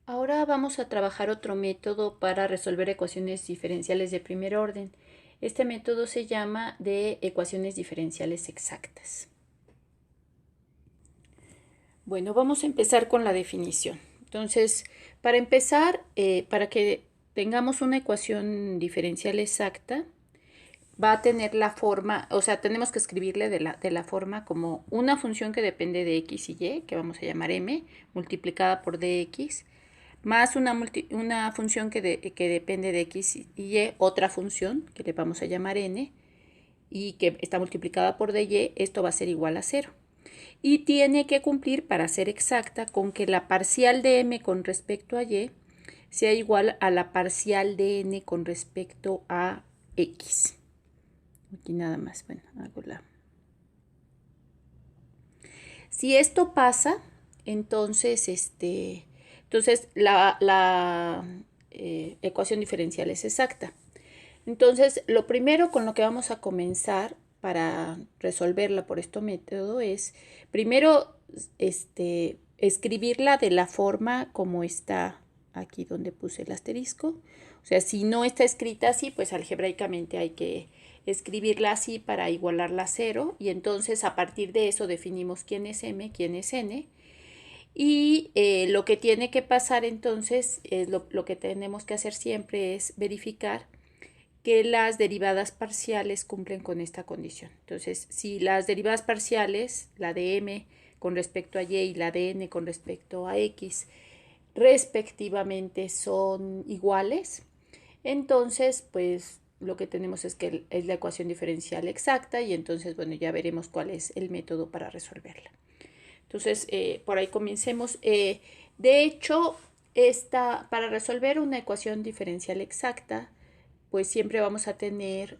Ahora vamos a trabajar otro método para resolver ecuaciones diferenciales de primer orden. Este método se llama de ecuaciones diferenciales exactas. Bueno, vamos a empezar con la definición. Entonces, para empezar, para que tengamos una ecuación diferencial exacta, va a tener la forma, o sea, tenemos que escribirle de la forma como una función que depende de x y y, que vamos a llamar m, multiplicada por dx, más una función que depende de x y y, otra función que le vamos a llamar n, y que está multiplicada por dy, esto va a ser igual a 0. Y tiene que cumplir, para ser exacta, con que la parcial de m con respecto a y sea igual a la parcial de n con respecto a x. Aquí nada más, bueno, hago la... Si esto pasa, entonces, la ecuación diferencial es exacta. Entonces, lo primero con lo que vamos a comenzar para resolverla por este método es, primero, escribirla de la forma como está aquí donde puse el asterisco. O sea, si no está escrita así, pues algebraicamente hay que escribirla así para igualarla a 0. Y entonces, a partir de eso, definimos quién es m, quién es n. Y lo que tiene que pasar entonces, lo que tenemos que hacer siempre es verificar que las derivadas parciales cumplen con esta condición. Entonces, si las derivadas parciales, la de m con respecto a y la de n con respecto a x, respectivamente son iguales, entonces, pues lo que tenemos es que es la ecuación diferencial exacta y entonces, bueno, ya veremos cuál es el método para resolverla. Entonces, por ahí comencemos. De hecho, para resolver una ecuación diferencial exacta, pues siempre vamos a tener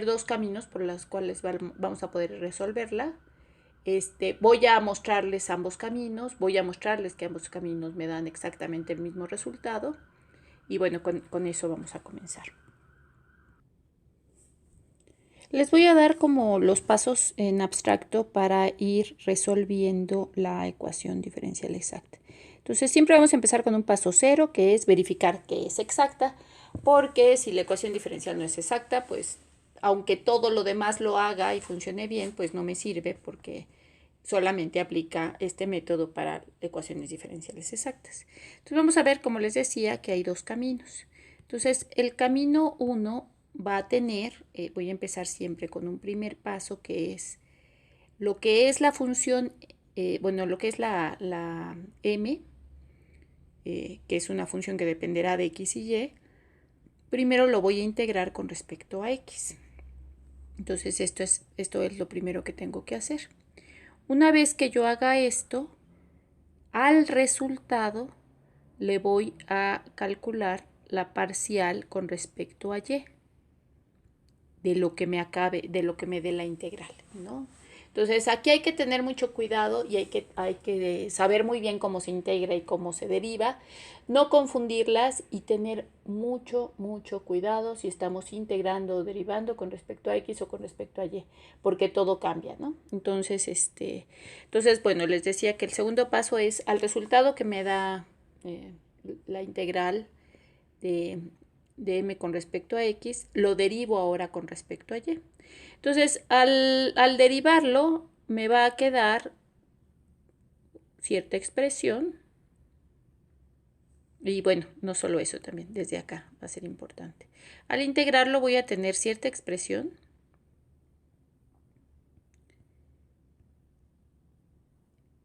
dos caminos por los cuales vamos a poder resolverla. Voy a mostrarles ambos caminos, voy a mostrarles que ambos caminos me dan exactamente el mismo resultado y bueno, con eso vamos a comenzar. Les voy a dar como los pasos en abstracto para ir resolviendo la ecuación diferencial exacta. Entonces siempre vamos a empezar con un paso 0, que es verificar que es exacta, porque si la ecuación diferencial no es exacta, pues aunque todo lo demás lo haga y funcione bien, pues no me sirve porque solamente aplica este método para ecuaciones diferenciales exactas. Entonces vamos a ver, como les decía, que hay dos caminos. Entonces el camino 1 va a tener, voy a empezar siempre con un primer paso que es lo que es la función, lo que es la m, que es una función que dependerá de x y y, primero lo voy a integrar con respecto a x. Entonces esto es lo primero que tengo que hacer. Una vez que yo haga esto, al resultado le voy a calcular la parcial con respecto a y de lo que me dé la integral, ¿no? Entonces aquí hay que tener mucho cuidado y hay que saber muy bien cómo se integra y cómo se deriva, no confundirlas y tener mucho cuidado si estamos integrando o derivando con respecto a x o con respecto a y, porque todo cambia, ¿no? Entonces bueno, les decía que el segundo paso es al resultado que me da la integral de m con respecto a x, lo derivo ahora con respecto a y. Entonces, al derivarlo, me va a quedar cierta expresión. Y bueno, no solo eso, también desde acá va a ser importante. Al integrarlo voy a tener cierta expresión.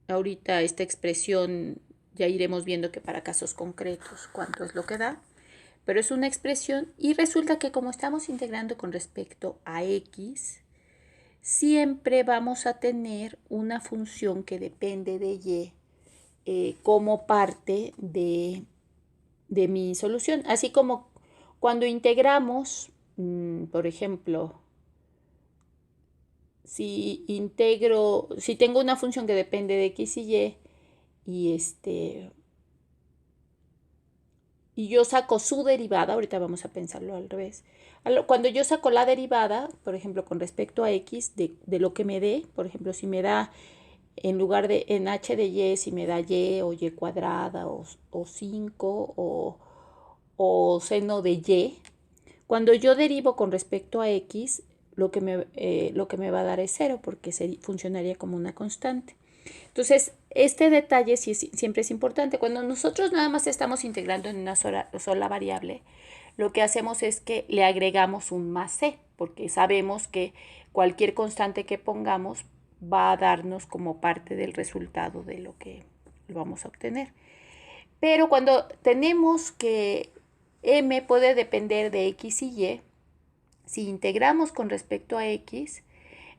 Ahorita esta expresión ya iremos viendo que para casos concretos cuánto es lo que da. Pero es una expresión y resulta que como estamos integrando con respecto a x, siempre vamos a tener una función que depende de y como parte de mi solución. Así como cuando integramos, por ejemplo, si tengo una función que depende de x y y yo saco su derivada, ahorita vamos a pensarlo al revés. Cuando yo saco la derivada, por ejemplo, con respecto a x, de lo que me dé, por ejemplo, si me da en lugar de en h de y, si me da y o y cuadrada o 5 o seno de y, cuando yo derivo con respecto a x, lo que me va a dar es 0 porque funcionaría como una constante. Entonces, este detalle siempre es importante. Cuando nosotros nada más estamos integrando en una sola variable, lo que hacemos es que le agregamos un más c, porque sabemos que cualquier constante que pongamos va a darnos como parte del resultado de lo que vamos a obtener. Pero cuando tenemos que m puede depender de x y y, si integramos con respecto a x,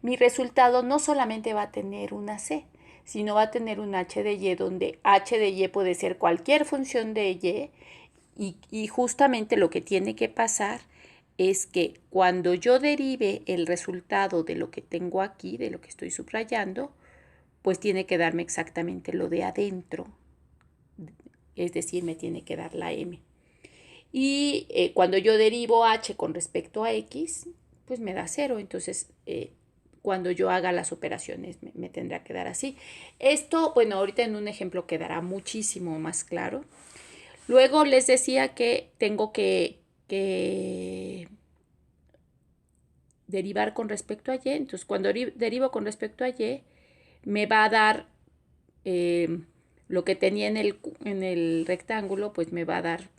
mi resultado no solamente va a tener una c, sino va a tener un h de y, donde h de y puede ser cualquier función de y justamente lo que tiene que pasar es que cuando yo derive el resultado de lo que tengo aquí, de lo que estoy subrayando, pues tiene que darme exactamente lo de adentro, es decir, me tiene que dar la m. Y cuando yo derivo h con respecto a x, pues me da 0. Entonces, cuando yo haga las operaciones me tendrá que dar así. Esto, bueno, ahorita en un ejemplo quedará muchísimo más claro. Luego les decía que tengo que derivar con respecto a y. Entonces, cuando derivo con respecto a y, me va a dar lo que tenía en el rectángulo, pues me va a dar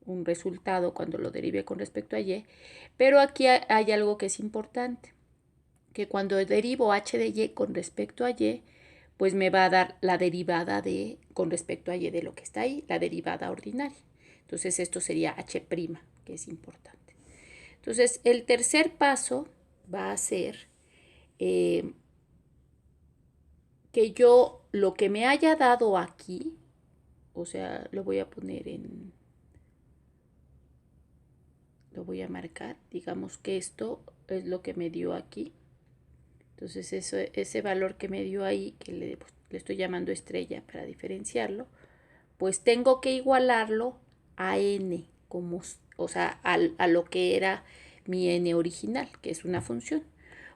un resultado cuando lo derive con respecto a y. Pero aquí hay algo que es importante, que cuando derivo h de y con respecto a y, pues me va a dar la derivada con respecto a y de lo que está ahí, la derivada ordinaria. Entonces esto sería h', que es importante. Entonces el tercer paso va a ser que yo lo que me haya dado aquí, o sea, lo voy a poner lo voy a marcar, digamos que esto es lo que me dio aquí. Entonces ese valor que me dio ahí, que le estoy llamando estrella para diferenciarlo, pues tengo que igualarlo a n, o sea, a lo que era mi n original, que es una función.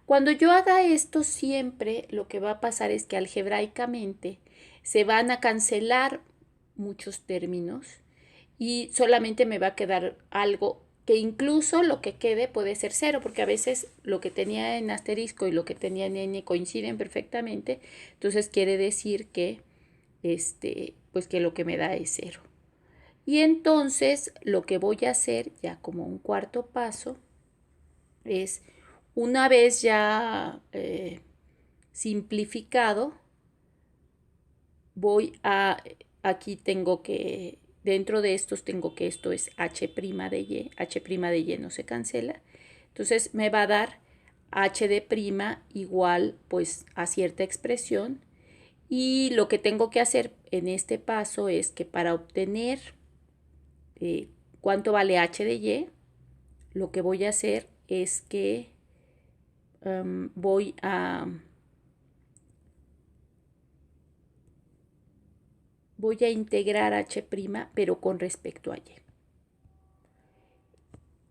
Cuando yo haga esto, siempre lo que va a pasar es que algebraicamente se van a cancelar muchos términos y solamente me va a quedar algo que incluso lo que quede puede ser 0, porque a veces lo que tenía en asterisco y lo que tenía en n coinciden perfectamente, entonces quiere decir que pues que lo que me da es 0. Y entonces lo que voy a hacer ya como un cuarto paso es, una vez ya simplificado, aquí tengo que, dentro de estos tengo que esto es h' de y no se cancela, entonces me va a dar h de prima igual pues a cierta expresión, y lo que tengo que hacer en este paso es que para obtener cuánto vale h de y, lo que voy a hacer es que voy a integrar h', pero con respecto a y.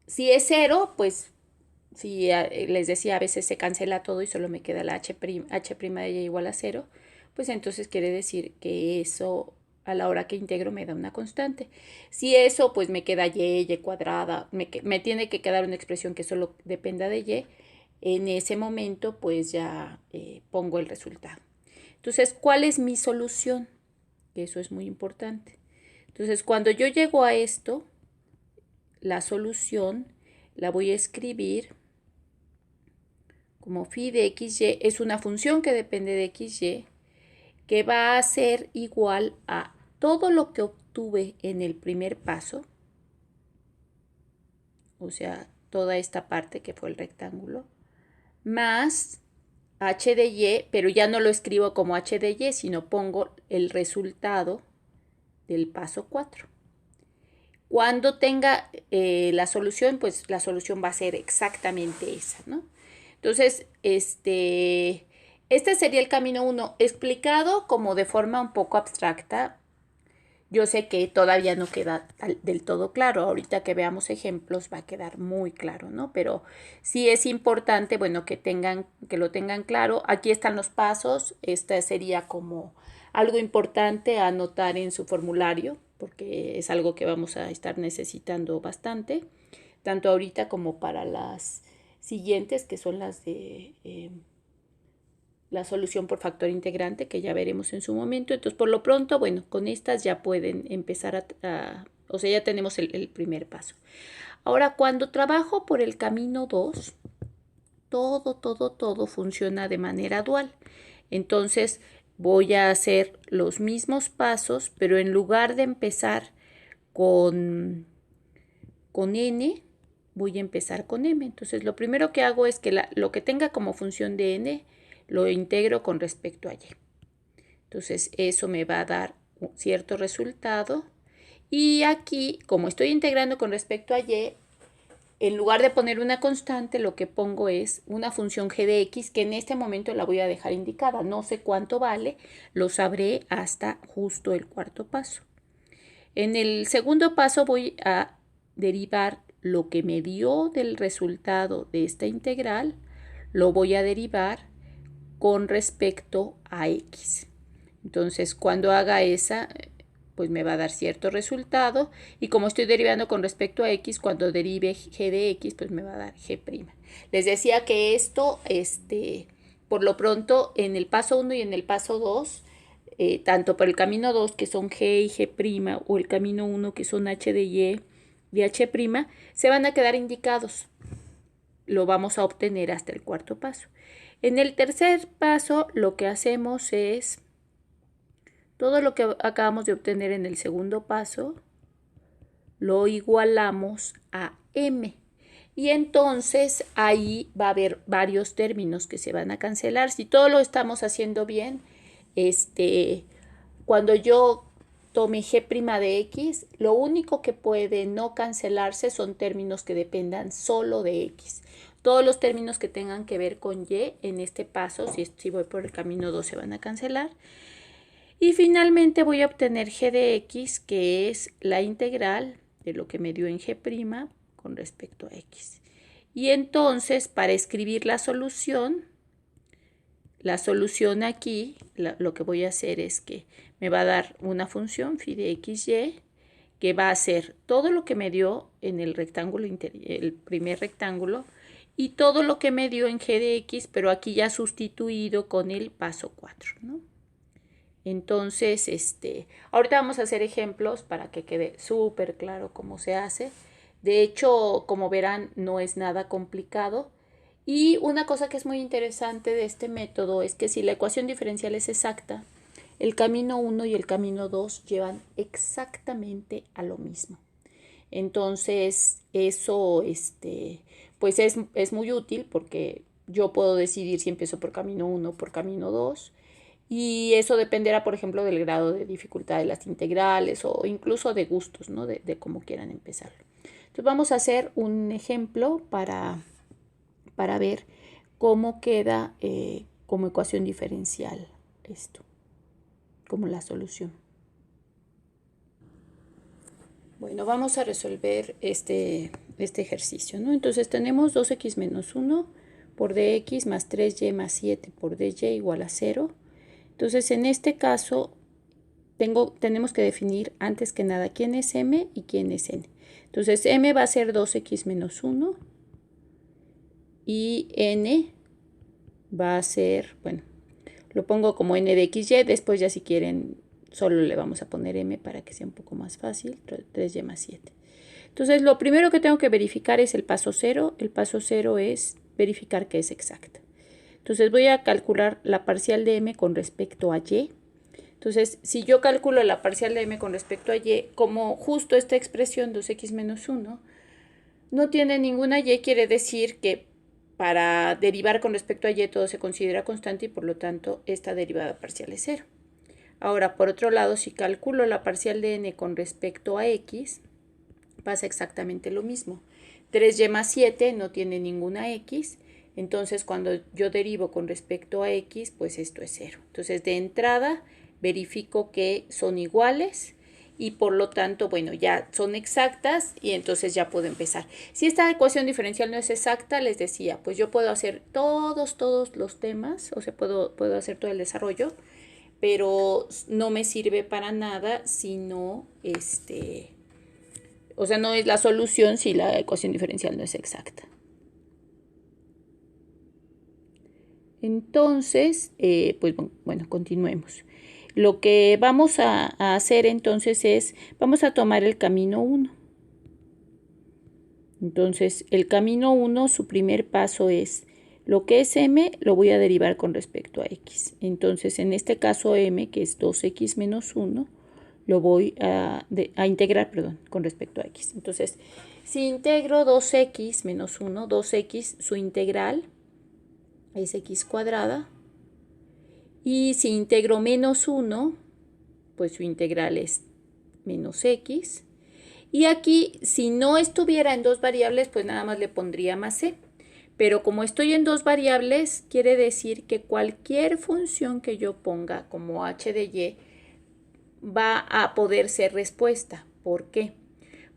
Si es 0, pues si les decía, a veces se cancela todo y solo me queda la h' de y igual a 0, pues entonces quiere decir que eso a la hora que integro me da una constante. Si eso, pues me queda y cuadrada, me tiene que quedar una expresión que solo dependa de y, en ese momento pues ya pongo el resultado. Entonces, ¿cuál es mi solución? Eso es muy importante. Entonces, cuando yo llego a esto, la solución la voy a escribir como phi de xy, es una función que depende de xy, que va a ser igual a todo lo que obtuve en el primer paso, o sea, toda esta parte que fue el rectángulo, más h de y, pero ya no lo escribo como h de y, sino pongo el resultado del paso 4. Cuando tenga la solución, pues la solución va a ser exactamente esa, ¿no? Entonces, este sería el camino 1, explicado como de forma un poco abstracta. Yo sé que todavía no queda del todo claro. Ahorita que veamos ejemplos va a quedar muy claro, ¿no? Pero sí es importante, bueno, que lo tengan claro. Aquí están los pasos. Esta sería como algo importante a anotar en su formulario, porque es algo que vamos a estar necesitando bastante, tanto ahorita como para las siguientes, que son las de la solución por factor integrante, que ya veremos en su momento. Entonces, por lo pronto, bueno, con estas ya pueden empezar o sea, ya tenemos el primer paso. Ahora, cuando trabajo por el camino 2, todo funciona de manera dual. Entonces, voy a hacer los mismos pasos, pero en lugar de empezar con n, voy a empezar con m. Entonces, lo primero que hago es que lo que tenga como función de n, lo integro con respecto a y. Entonces, eso me va a dar un cierto resultado. Y aquí, como estoy integrando con respecto a y, en lugar de poner una constante, lo que pongo es una función g de x, que en este momento la voy a dejar indicada. No sé cuánto vale, lo sabré hasta justo el cuarto paso. En el segundo paso voy a derivar lo que me dio del resultado de esta integral, lo voy a derivar con respecto a x. Entonces, cuando haga esa, pues me va a dar cierto resultado. Y como estoy derivando con respecto a x, cuando derive g de x, pues me va a dar g'. Les decía que esto, por lo pronto, en el paso 1 y en el paso 2, tanto por el camino 2, que son g y g', o el camino 1, que son h de y h', se van a quedar indicados. Lo vamos a obtener hasta el cuarto paso. En el tercer paso, lo que hacemos es todo lo que acabamos de obtener en el segundo paso, lo igualamos a m. Y entonces ahí va a haber varios términos que se van a cancelar. Si todo lo estamos haciendo bien, cuando yo tome g' de x, lo único que puede no cancelarse son términos que dependan solo de x. Todos los términos que tengan que ver con y en este paso, si voy por el camino 2, se van a cancelar. Y finalmente voy a obtener g de x, que es la integral de lo que me dio en g' con respecto a x. Y entonces, para escribir la solución aquí, lo que voy a hacer es que me va a dar una función phi de xy, que va a ser todo lo que me dio en el rectángulo, el primer rectángulo, y todo lo que me dio en g de x, pero aquí ya sustituido con el paso 4, ¿no? Entonces, ahorita vamos a hacer ejemplos para que quede súper claro cómo se hace. De hecho, como verán, no es nada complicado. Y una cosa que es muy interesante de este método es que si la ecuación diferencial es exacta, el camino 1 y el camino 2 llevan exactamente a lo mismo. Entonces, eso, pues es muy útil porque yo puedo decidir si empiezo por camino 1 o por camino 2. Y eso dependerá, por ejemplo, del grado de dificultad de las integrales o incluso de gustos, ¿no? De cómo quieran empezarlo. Entonces vamos a hacer un ejemplo para ver cómo queda como ecuación diferencial esto, como la solución. Bueno, vamos a resolver este ejercicio, ¿no? Entonces tenemos 2x menos 1 por dx más 3y más 7 por dy igual a 0. Entonces, en este caso, tenemos que definir antes que nada quién es m y quién es n. Entonces, m va a ser 2x menos 1 y n va a ser, bueno, lo pongo como n de xy, después ya si quieren solo le vamos a poner m para que sea un poco más fácil, 3y más 7. Entonces, lo primero que tengo que verificar es el paso 0. El paso 0 es verificar que es exacta. Entonces voy a calcular la parcial de m con respecto a y. Entonces, si yo calculo la parcial de m con respecto a y, como justo esta expresión 2x menos 1 no tiene ninguna y, quiere decir que para derivar con respecto a y todo se considera constante y por lo tanto esta derivada parcial es 0. Ahora, por otro lado, si calculo la parcial de n con respecto a x, pasa exactamente lo mismo. 3y más 7 no tiene ninguna x. Entonces, cuando yo derivo con respecto a x, pues esto es 0. Entonces, de entrada, verifico que son iguales y por lo tanto, bueno, ya son exactas y entonces ya puedo empezar. Si esta ecuación diferencial no es exacta, les decía, pues yo puedo hacer todos los temas, o sea, puedo hacer todo el desarrollo, pero no me sirve para nada si no, o sea, no es la solución si la ecuación diferencial no es exacta. Entonces, pues bueno, continuemos. Lo que vamos a hacer entonces es, vamos a tomar el camino 1. Entonces, el camino 1, su primer paso es, lo que es m lo voy a derivar con respecto a x. Entonces, en este caso m, que es 2x menos 1, lo voy a integrar, perdón, con respecto a x. Entonces, si integro 2x menos 1, 2x, su integral es x cuadrada. Y si integro menos 1, pues su integral es menos x. Y aquí, si no estuviera en dos variables, pues nada más le pondría más c. Pero como estoy en dos variables, quiere decir que cualquier función que yo ponga como h de y va a poder ser respuesta. ¿Por qué?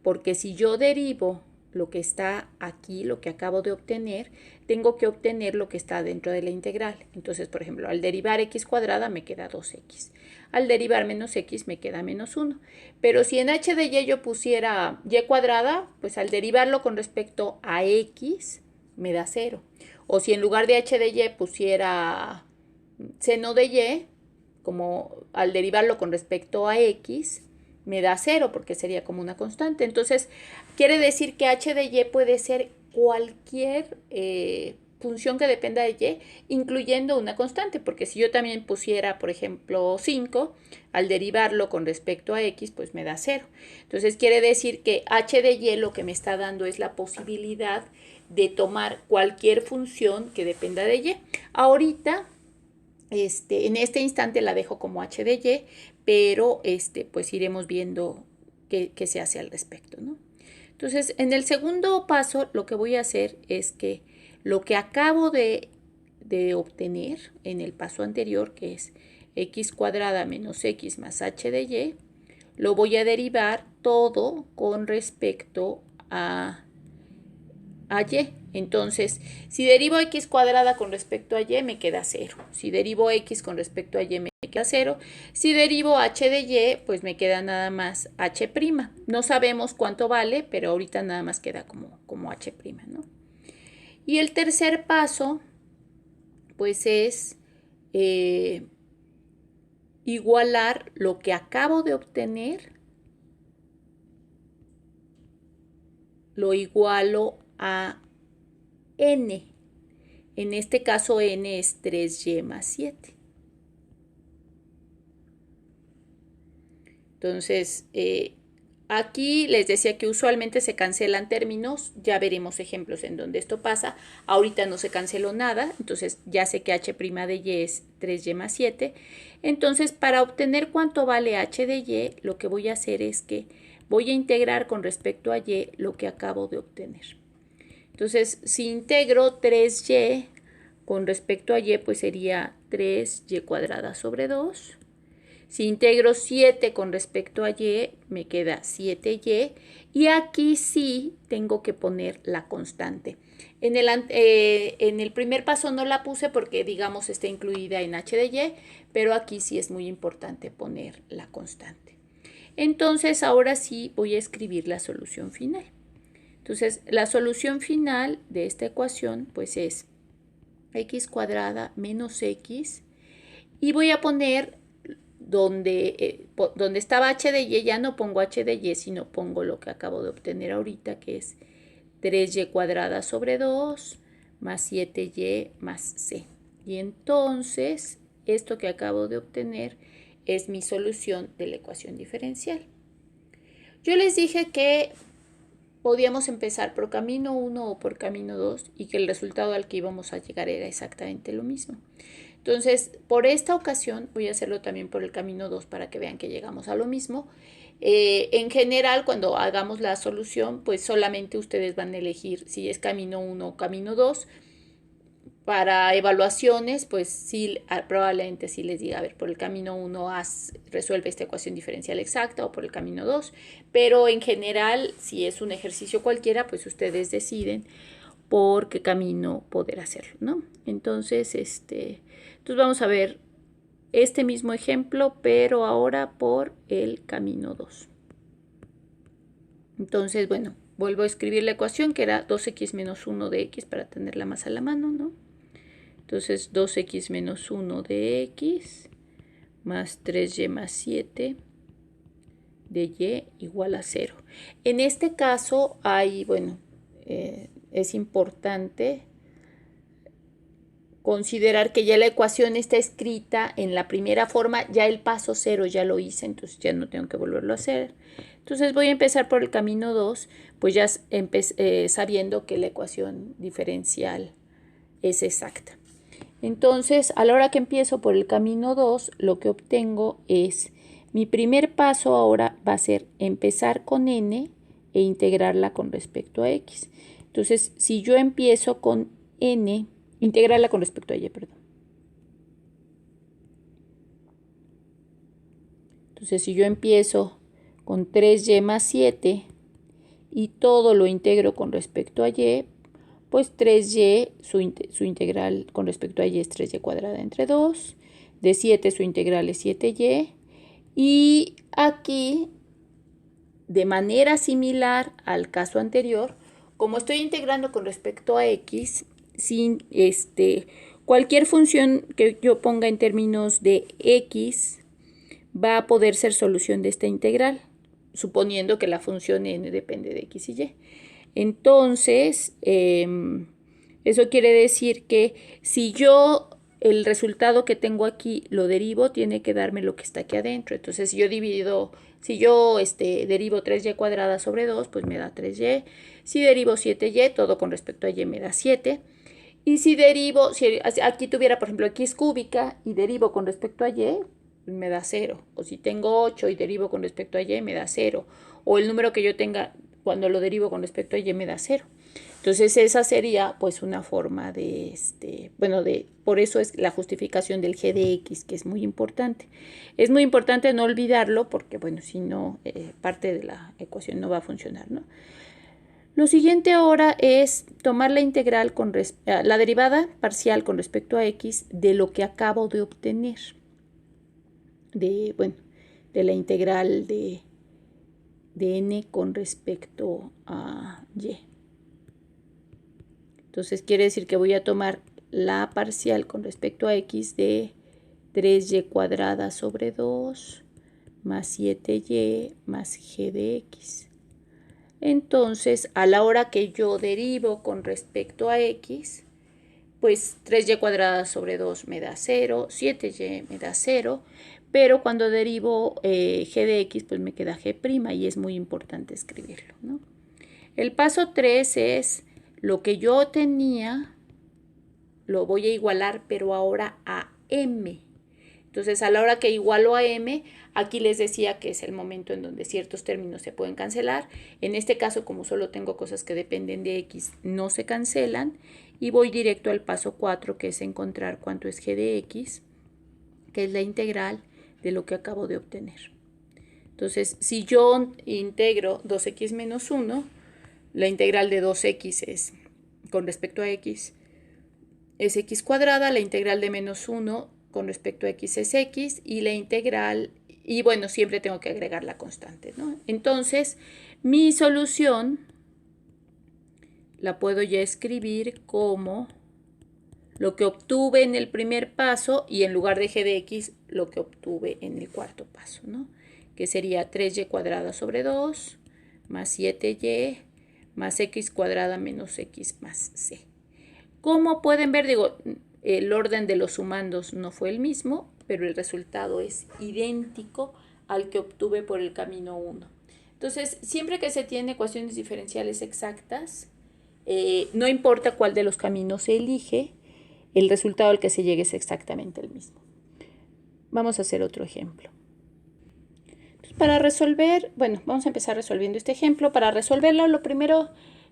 Porque si yo derivo lo que está aquí, lo que acabo de obtener, tengo que obtener lo que está dentro de la integral. Entonces, por ejemplo, al derivar x cuadrada me queda 2x. Al derivar menos x me queda menos 1. Pero si en h de y yo pusiera y cuadrada, pues al derivarlo con respecto a x me da 0. O si en lugar de h de y pusiera seno de y, como al derivarlo con respecto a x, me da 0 porque sería como una constante. Entonces, quiere decir que h de y puede ser cualquier función que dependa de y, incluyendo una constante, porque si yo también pusiera, por ejemplo, 5, al derivarlo con respecto a x, pues me da 0. Entonces, quiere decir que h de y lo que me está dando es la posibilidad de tomar cualquier función que dependa de y. Ahorita, en este instante la dejo como h de y, pero pues iremos viendo qué se hace al respecto, ¿no? Entonces, en el segundo paso, lo que voy a hacer es que lo que acabo de obtener en el paso anterior, que es x cuadrada menos x más h de y, lo voy a derivar todo con respecto a y. Entonces, si derivo x cuadrada con respecto a y, me queda 0. Si derivo x con respecto a y, me queda 0. Si derivo h de y, pues me queda nada más h'. No sabemos cuánto vale, pero ahorita nada más queda como h', ¿no? Y el tercer paso, pues es igualar lo que acabo de obtener, lo igualo a n. En este caso n es 3y más 7. Entonces, aquí les decía que usualmente se cancelan términos, ya veremos ejemplos en donde esto pasa. Ahorita no se canceló nada, entonces ya sé que h' de y es 3y más 7. Entonces, para obtener cuánto vale h de y, lo que voy a hacer es que voy a integrar con respecto a y lo que acabo de obtener. Entonces, si integro 3y con respecto a y, pues sería 3y cuadrada sobre 2. Si integro 7 con respecto a y, me queda 7y. Y aquí sí tengo que poner la constante. En el primer paso no la puse porque, digamos, está incluida en h de y, pero aquí sí es muy importante poner la constante. Entonces, ahora sí voy a escribir la solución final. Entonces, la solución final de esta ecuación, pues es x cuadrada menos x. Y voy a poner donde estaba h de y, ya no pongo h de y, sino pongo lo que acabo de obtener ahorita, que es 3y cuadrada sobre 2 más 7y más c. Y entonces, esto que acabo de obtener es mi solución de la ecuación diferencial. Yo les dije que podíamos empezar por camino 1 o por camino 2 y que el resultado al que íbamos a llegar era exactamente lo mismo. Entonces, por esta ocasión voy a hacerlo también por el camino 2 para que vean que llegamos a lo mismo. En general, cuando hagamos la solución, pues solamente ustedes van a elegir si es camino 1 o camino 2. para evaluaciones, pues sí, probablemente sí les diga, a ver, por el camino 1 resuelve esta ecuación diferencial exacta o por el camino 2, pero en general, si es un ejercicio cualquiera, pues ustedes deciden por qué camino poder hacerlo, ¿no? Entonces, entonces vamos a ver este mismo ejemplo, pero ahora por el camino 2. Entonces, bueno, vuelvo a escribir la ecuación que era 2x menos 1 de x para tenerla más a la mano, ¿no? Entonces 2x menos 1 de x más 3y más 7 de y igual a 0. En este caso hay, bueno, es importante considerar que ya la ecuación está escrita en la primera forma, ya el paso 0 ya lo hice, entonces ya no tengo que volverlo a hacer. Entonces voy a empezar por el camino 2, pues ya sabiendo que la ecuación diferencial es exacta. Entonces, a la hora que empiezo por el camino 2, lo que obtengo es, mi primer paso ahora va a ser empezar con n e integrarla con respecto a x. Entonces, si yo empiezo con n, integrarla con respecto a y, perdón. Entonces, si yo empiezo con 3y más 7 y todo lo integro con respecto a y, pues 3y, su integral con respecto a y es 3y cuadrada entre 2. De 7 su integral es 7y. Y aquí, de manera similar al caso anterior, como estoy integrando con respecto a x, sin cualquier función que yo ponga en términos de x va a poder ser solución de esta integral, suponiendo que la función n depende de x y y. Entonces, eso quiere decir que si yo el resultado que tengo aquí lo derivo, tiene que darme lo que está aquí adentro. Entonces, si yo derivo 3y cuadrada sobre 2, pues me da 3y. Si derivo 7y, todo con respecto a y me da 7. Y si aquí tuviera, por ejemplo, x cúbica y derivo con respecto a y, me da 0. O si tengo 8 y derivo con respecto a y, me da 0. O el número que yo tenga cuando lo derivo con respecto a y me da 0. Entonces esa sería pues una forma de, por eso es la justificación del g de x, que es muy importante. Es muy importante no olvidarlo porque, bueno, si no, parte de la ecuación no va a funcionar, ¿no? Lo siguiente ahora es tomar la integral la derivada parcial con respecto a x de lo que acabo de obtener. De la integral de n con respecto a y. Entonces quiere decir que voy a tomar la parcial con respecto a x de 3y cuadrada sobre 2 más 7y más g de x. Entonces, a la hora que yo derivo con respecto a x, pues 3y cuadrada sobre 2 me da 0, 7y me da 0, pero cuando derivo g de x, pues me queda g' y es muy importante escribirlo, ¿no? El paso 3 es lo que yo tenía, lo voy a igualar, pero ahora a m. Entonces, a la hora que igualo a m, aquí les decía que es el momento en donde ciertos términos se pueden cancelar. En este caso, como solo tengo cosas que dependen de x, no se cancelan. Y voy directo al paso 4, que es encontrar cuánto es g de x, que es la integral de lo que acabo de obtener. Entonces, si yo integro 2x menos 1, la integral de 2x es, con respecto a x, es x cuadrada, la integral de menos 1 con respecto a x es x, y la integral, y bueno, siempre tengo que agregar la constante, ¿no? Entonces, mi solución la puedo ya escribir como lo que obtuve en el primer paso y en lugar de g de x, lo que obtuve en el cuarto paso, ¿no? Que sería 3y cuadrada sobre 2 más 7y más x cuadrada menos x más c. Como pueden ver, digo, el orden de los sumandos no fue el mismo, pero el resultado es idéntico al que obtuve por el camino 1. Entonces, siempre que se tiene ecuaciones diferenciales exactas, no importa cuál de los caminos se elige, el resultado al que se llegue es exactamente el mismo. Vamos a hacer otro ejemplo. Entonces, para resolver, bueno, vamos a empezar resolviendo este ejemplo. Para resolverlo, lo primero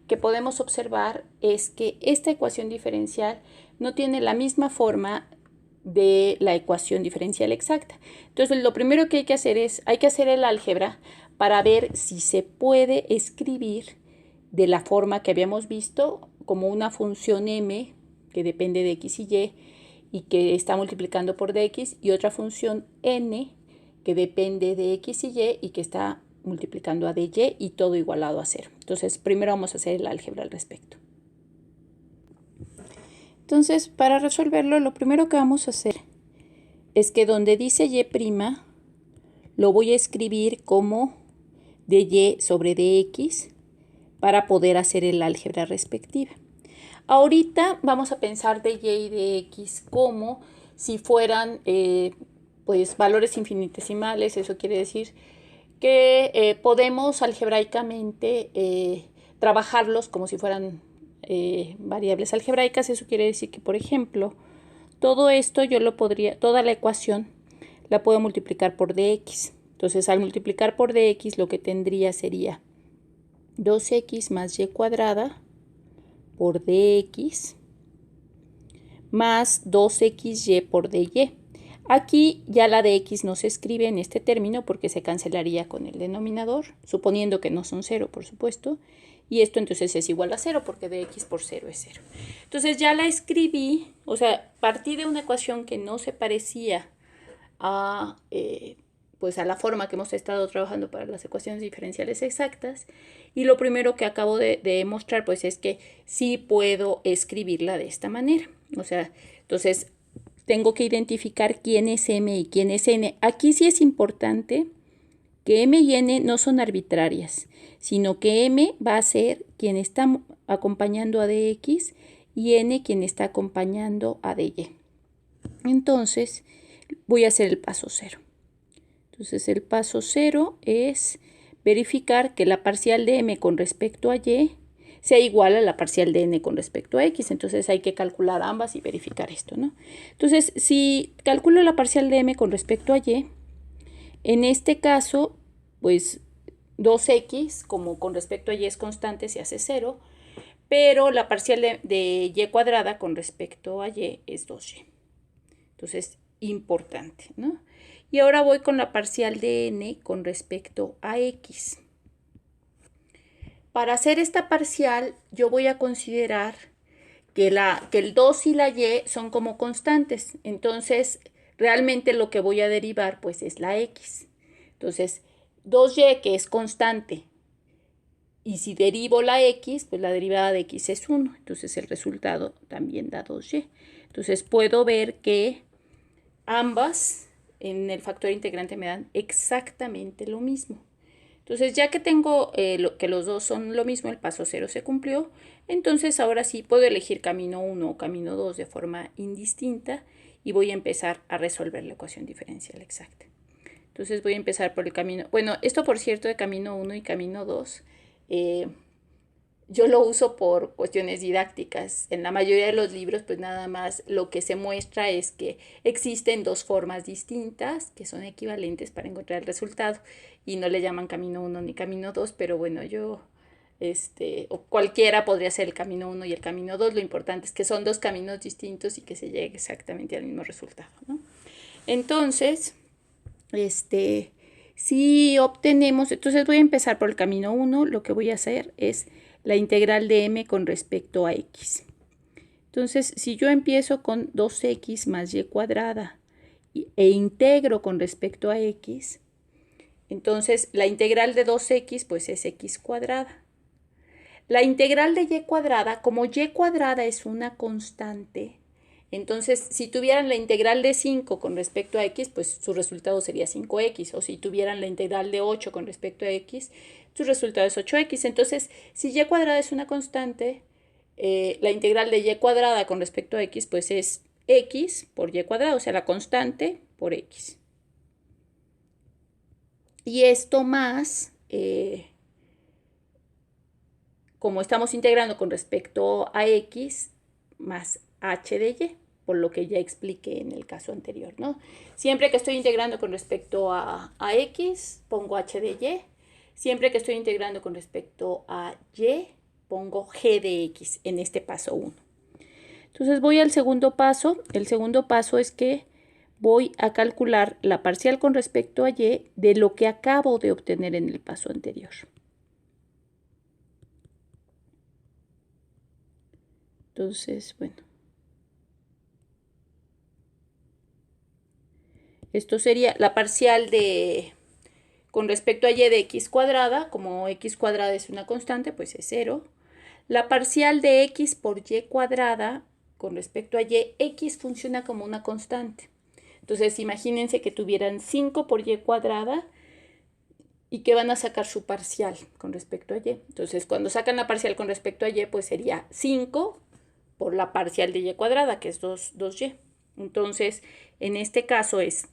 que podemos observar es que esta ecuación diferencial no tiene la misma forma de la ecuación diferencial exacta. Entonces, lo primero que hay que hacer es, hay que hacer el álgebra para ver si se puede escribir de la forma que habíamos visto, como una función m que depende de x y y que está multiplicando por dx, y otra función n que depende de x y que está multiplicando a dy, y todo igualado a 0. Entonces, primero vamos a hacer el álgebra al respecto. Entonces, para resolverlo, lo primero que vamos a hacer es que donde dice y', lo voy a escribir como dy sobre dx para poder hacer el álgebra respectiva. Ahorita vamos a pensar dy y dx como si fueran pues valores infinitesimales. Eso quiere decir que podemos algebraicamente trabajarlos como si fueran variables algebraicas. Eso quiere decir que, por ejemplo, todo esto yo lo podría, toda la ecuación la puedo multiplicar por dx. Entonces, al multiplicar por dx, lo que tendría sería 2x más y cuadrada por dx más 2xy por dy. Aquí ya la dx no se escribe en este término porque se cancelaría con el denominador, suponiendo que no son 0, por supuesto. Y esto entonces es igual a 0 porque dx por 0 es 0. Entonces ya la escribí, o sea, partí de una ecuación que no se parecía a, pues a la forma que hemos estado trabajando para las ecuaciones diferenciales exactas. Y lo primero que acabo de demostrar pues es que sí puedo escribirla de esta manera. O sea, entonces tengo que identificar quién es m y quién es n. Aquí sí es importante que m y n no son arbitrarias, sino que m va a ser quien está acompañando a dx y n quien está acompañando a dy. Entonces, voy a hacer el paso 0. Entonces, el paso 0 es verificar que la parcial de m con respecto a y sea igual a la parcial de n con respecto a x. Entonces, hay que calcular ambas y verificar esto, ¿no? Entonces, si calculo la parcial de m con respecto a y, en este caso, pues 2x, como con respecto a y es constante, se hace 0, pero la parcial de y cuadrada con respecto a y es 2y. Entonces, importante, ¿no? Y ahora voy con la parcial de n con respecto a x. Para hacer esta parcial, yo voy a considerar que el 2 y la y son como constantes. Entonces, realmente lo que voy a derivar, pues, es la x. Entonces, 2y, que es constante, y si derivo la x, pues la derivada de x es 1. Entonces, el resultado también da 2y. Entonces, puedo ver que ambas en el factor integrante me dan exactamente lo mismo. Entonces, ya que tengo que los dos son lo mismo, el paso 0 se cumplió. Entonces, ahora sí puedo elegir camino 1 o camino 2 de forma indistinta y voy a empezar a resolver la ecuación diferencial exacta. Entonces, voy a empezar por el camino. Bueno, esto por cierto de camino 1 y camino 2, yo lo uso por cuestiones didácticas. En la mayoría de los libros, pues nada más lo que se muestra es que existen dos formas distintas que son equivalentes para encontrar el resultado y no le llaman camino 1 ni camino 2, pero bueno, yo, o cualquiera podría ser el camino 1 y el camino 2. Lo importante es que son dos caminos distintos y que se llegue exactamente al mismo resultado, ¿no? Entonces, si obtenemos, entonces voy a empezar por el camino 1, lo que voy a hacer es la integral de m con respecto a x. Entonces, si yo empiezo con 2x más y cuadrada e integro con respecto a x, entonces la integral de 2x pues es x cuadrada. La integral de y cuadrada, como y cuadrada es una constante, entonces si tuvieran la integral de 5 con respecto a x, pues su resultado sería 5x, o si tuvieran la integral de 8 con respecto a x, su resultado es 8x. Entonces, si y cuadrada es una constante, la integral de y cuadrada con respecto a x, pues es x por y cuadrada, o sea, la constante por x. Y esto más, como estamos integrando con respecto a x, más h de y, por lo que ya expliqué en el caso anterior, ¿no? Siempre que estoy integrando con respecto a x, pongo h de y. Siempre que estoy integrando con respecto a y, pongo g de x en este paso 1. Entonces voy al segundo paso. El segundo paso es que voy a calcular la parcial con respecto a y de lo que acabo de obtener en el paso anterior. Entonces, bueno. Esto sería la parcial con respecto a y de x cuadrada. Como x cuadrada es una constante, pues es 0. La parcial de x por y cuadrada con respecto a y, x funciona como una constante. Entonces, imagínense que tuvieran 5 por y cuadrada y que van a sacar su parcial con respecto a y. Entonces, cuando sacan la parcial con respecto a y, pues sería 5 por la parcial de y cuadrada, que es 2y. Entonces, en este caso es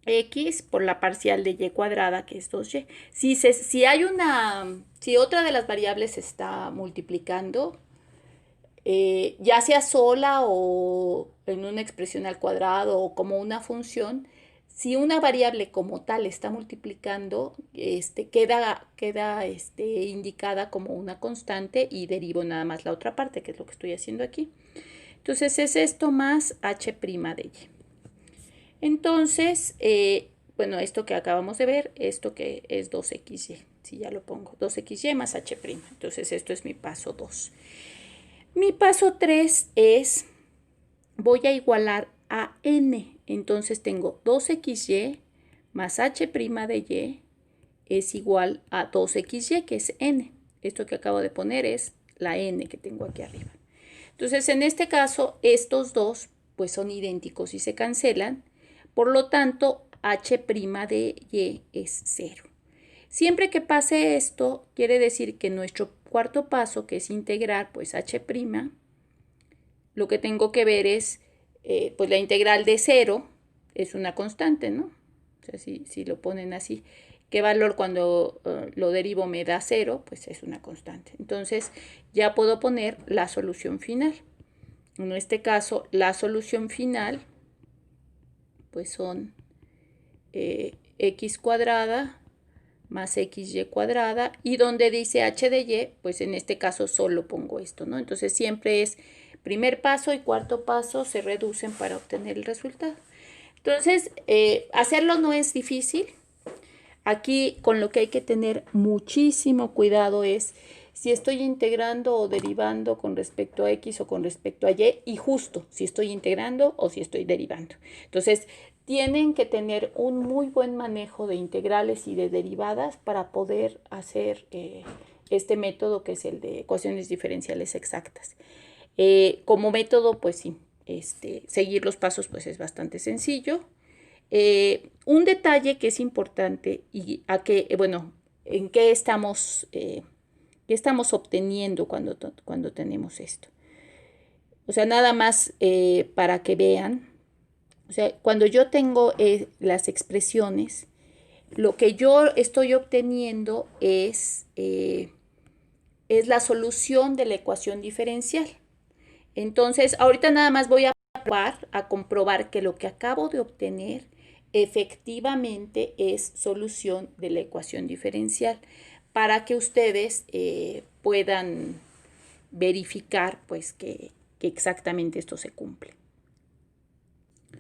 x por la parcial de y cuadrada, que es 2y. Si otra de las variables se está multiplicando, ya sea sola o en una expresión al cuadrado o como una función, si una variable como tal está multiplicando, queda indicada como una constante y derivo nada más la otra parte, que es lo que estoy haciendo aquí. Entonces es esto más h' de y. Entonces, bueno, esto que acabamos de ver, esto que es 2xy, si ya lo pongo, 2xy más h'. Entonces esto es mi paso 2. Mi paso 3 es, voy a igualar a n. Entonces tengo 2xy más h' de y es igual a 2xy, que es n. Esto que acabo de poner es la n que tengo aquí arriba. Entonces, en este caso, estos dos pues son idénticos y se cancelan. Por lo tanto, h' de y es 0. Siempre que pase esto, quiere decir que nuestro cuarto paso, que es integrar, pues h', lo que tengo que ver es, pues la integral de 0 es una constante, ¿no? O sea, si lo ponen así, ¿qué valor cuando lo derivo me da 0? Pues es una constante. Entonces, ya puedo poner la solución final. En este caso, la solución final, pues son x cuadrada más xy cuadrada, y donde dice h de y, pues en este caso solo pongo esto, ¿no? Entonces siempre es primer paso y cuarto paso se reducen para obtener el resultado. Entonces, hacerlo no es difícil. Aquí con lo que hay que tener muchísimo cuidado es si estoy integrando o derivando con respecto a x o con respecto a y justo si estoy integrando o si estoy derivando. Entonces, tienen que tener un muy buen manejo de integrales y de derivadas para poder hacer este método que es el de ecuaciones diferenciales exactas. Como método, pues sí, seguir los pasos pues es bastante sencillo. Un detalle que es importante y en qué estamos obteniendo cuando tenemos esto. O sea, nada más para que vean. O sea, cuando yo tengo las expresiones, lo que yo estoy obteniendo es la solución de la ecuación diferencial. Entonces, ahorita nada más voy a comprobar que lo que acabo de obtener efectivamente es solución de la ecuación diferencial para que ustedes puedan verificar pues que exactamente esto se cumple.